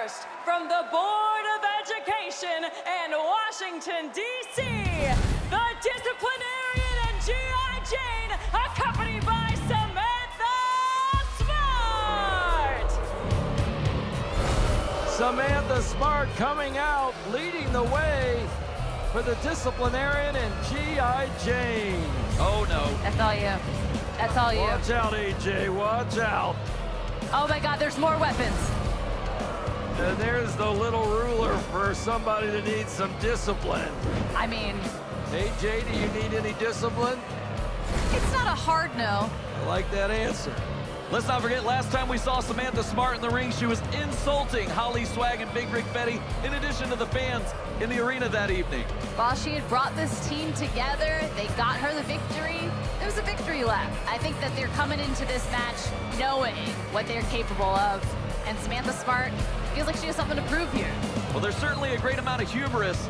first, from the Board of Education in Washington, D.C., the Disciplinarian and G.I. Jane, accompanied by Samantha Smart. Samantha Smart coming out, leading the way for the Disciplinarian and G.I. Jane. Oh, no. That's all you. That's all you. Watch out, AJ, watch out. Oh my God, there's more weapons. And there's the little ruler for somebody that needs some discipline. I mean, AJ, do you need any discipline? it's not a hard no. I like that answer. Let's not forget, last time we saw Samantha Smart in the ring, she was insulting Holly Swag and Big Rig Betty, in addition to the fans in the arena that evening. While she had brought this team together, they got her the victory. There was a victory lap. I think that they're coming into this match knowing what they're capable of. And Samantha Smart feels like she has something to prove here. Well, there's certainly a great amount of hubris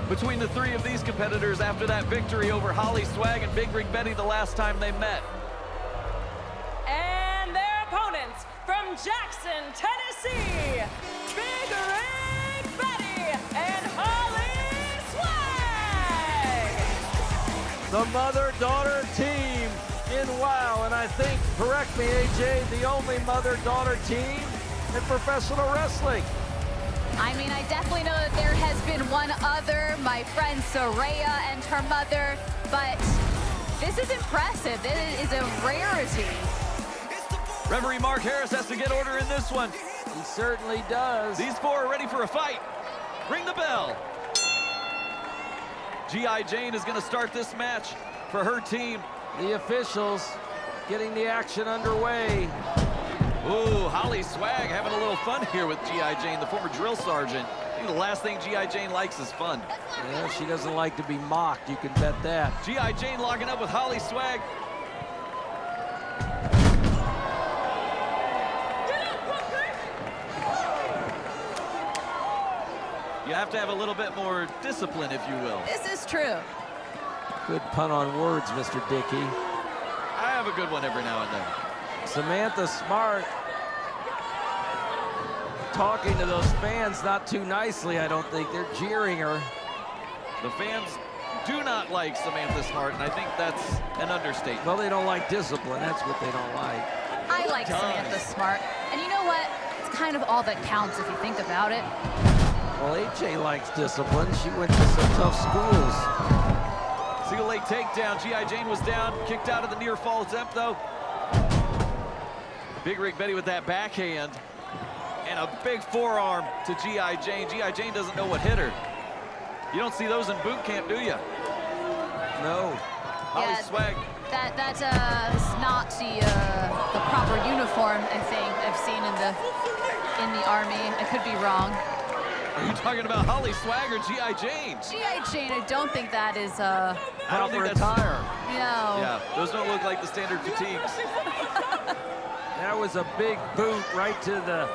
between the three of these competitors after that victory over Holly Swag and Big Rig Betty the last time they met. And their opponents from Jackson, Tennessee, Big Rig Betty and Holly Swag. The mother-daughter team in WOW, and I think, correct me, AJ, the only mother-daughter team in professional wrestling. I mean, I definitely know that there has been one other, my friend Soraya and her mother, but this is impressive. This is a rarity. Referee Mark Harris has to get order in this one. He certainly does. These four are ready for a fight. Ring the bell. G.I. Jane is going to start this match for her team. The officials getting the action underway. Ooh, Holly Swag having a little fun here with G.I. Jane, the former drill sergeant. I think the last thing G.I. Jane likes is fun. Yeah, she doesn't like to be mocked, you can bet that. G.I. Jane locking up with Holly Swag. You have to have a little bit more discipline, if you will. This is true. Good pun on words, Mr. Dickey. I have a good one every now and then. Samantha Smart talking to those fans not too nicely, I don't think. They're jeering her. The fans do not like Samantha Smart, and I think that's an understatement. Well, they don't like discipline. That's what they don't like. I like Samantha Smart. And you know what? It's kind of all that counts if you think about it. Well, AJ likes discipline. She went to some tough schools. Single leg takedown. G.I. Jane was down, kicked out of the near fall attempt, though. Big Rig Betty with that backhand. And a big forearm to G.I. Jane. G.I. Jane doesn't know what hit her. You don't see those in boot camp, do you? No. Holly Yeah, Swag. That is not the proper uniform, I think, I've seen in the Army. I could be wrong. Are you talking about Holly Swag or G.I. Jane? G.I. Jane, I don't think that is, I don't think that's attire. no. Yeah, those don't look like the standard fatigues. That was a big boot right to the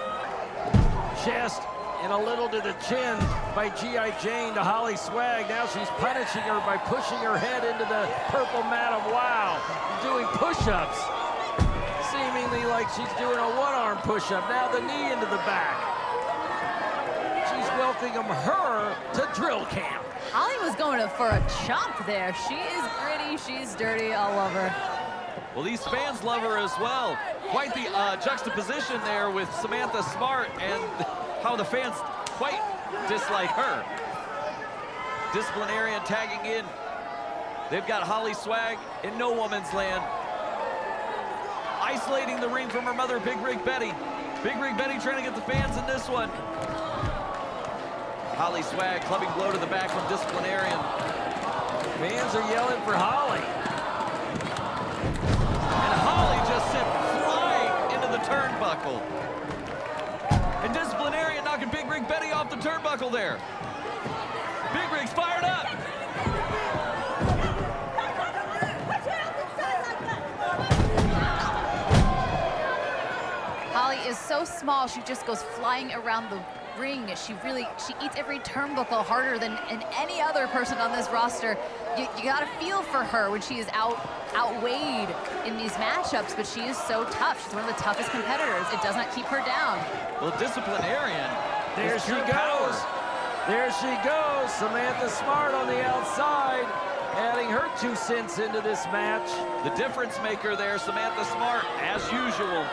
chest and a little to the chin by G.I. Jane to Holly Swag. Now she's punishing her by pushing her head into the purple mat of WOW, doing push-ups. Seemingly like she's doing a one-arm push-up. Now the knee into the back. She's welcoming her to drill camp. Holly was going for a chomp there. She is gritty, she's dirty, I love her. Well, these fans love her as well. Quite the juxtaposition there with Samantha Smart and how the fans quite dislike her. Disciplinarian tagging in. They've got Holly Swag in no woman's land. Isolating the ring from her mother, Big Rig Betty. Big Rig Betty trying to get the fans in this one. Holly Swag clubbing blow to the back from Disciplinarian. Fans are yelling for Holly. And Holly just sent flying into the turnbuckle. And Disciplinarian knocking Big Rig Betty off the turnbuckle there. Big Rig's fired up. Holly is so small, she just goes flying around the ring. She eats every turnbuckle harder than any other person on this roster. You gotta feel for her when she is outweighed in these matchups, but she is so tough. She's one of the toughest competitors. It does not keep her down. Well, Disciplinarian There It's she pure goes. power. There she goes. Samantha Smart on the outside, adding her 2 cents into this match. The difference maker there, Samantha Smart, as usual.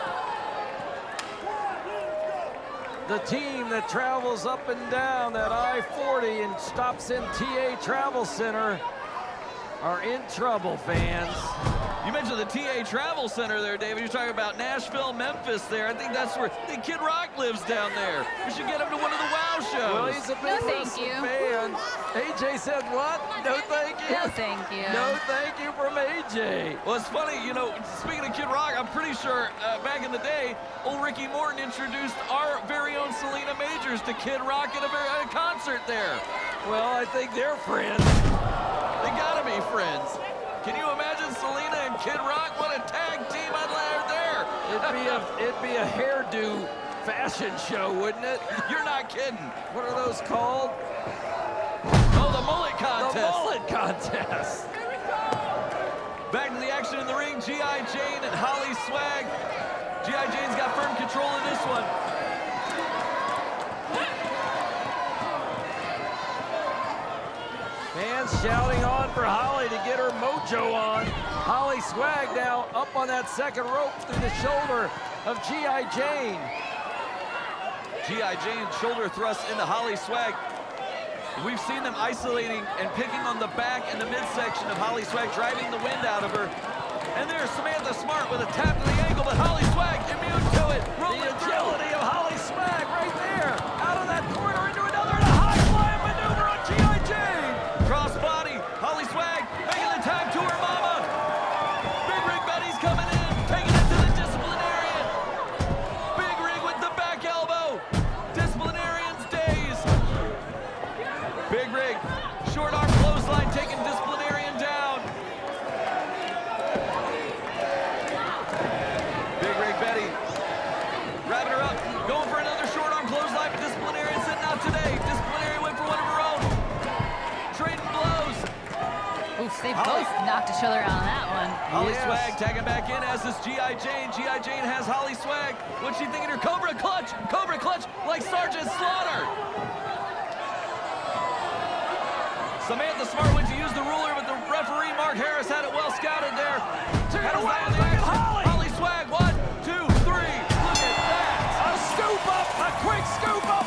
The team that travels up and down that I-40 and stops in TA Travel Center are in trouble, fans. You mentioned the TA Travel Center there, David. You're talking about Nashville, Memphis there. I think that's where Kid Rock lives down there. We should get him to one of the WOW shows. Well, he's a big No, thank wrestling you. fan. AJ said what? No, thank you. No, thank you. No, thank you from AJ. Well, it's funny, you know, speaking of Kid Rock, I'm pretty sure back in the day, old Ricky Morton introduced our very own Selena Majors to Kid Rock at a concert there. Well, I think they're friends. They gotta be friends. Can you imagine Selena and Kid Rock? What a tag team I'd have there. It'd be a hairdo fashion show, wouldn't it? You're not kidding. What are those called? Oh, the mullet contest. The mullet contest. Back to the action in the ring. G.I. Jane and Holly Swag. G.I. Jane's got firm control in this one. Fans shouting on for Holly to get her mojo on. Holly Swag now up on that second rope through the shoulder of G.I. Jane. G.I. Jane shoulder thrust into Holly Swag. We've seen them isolating and picking on the back and the midsection of Holly Swag, driving the wind out of her. And there's Samantha Smart with a tap to the ankle, but Holly Swag immune to it. Rolling The through. agility of Holly Swag right there. Out of that corner into another and a high flying maneuver on G.I. Jane. Cross body, Holly Swag making the tag to her mama. Big Rig Betty's coming in, taking it to the Disciplinarian. Big Rig with the back elbow. Disciplinarian's dazed. Big Rig, short arm clothesline, taking Disciplinarian down. Big Rig Betty, wrapping her up, going for another short arm clothesline. Disciplinarian sitting out today. Disciplinarian went for one of her own. Trading blows. Oof, they both knocked each other out on that one. Holly Yes. Swag tagging back in, as is G.I. Jane. G.I. Jane has Holly Swag. What's she thinking? Her Cobra Clutch like Sergeant Slaughter. Samantha Smart went to use the ruler, but the referee, Mark Harris, had it well scouted there. Had us down in the action. Holly Swag, 1, 2, 3. Look at that. A scoop up, a quick scoop up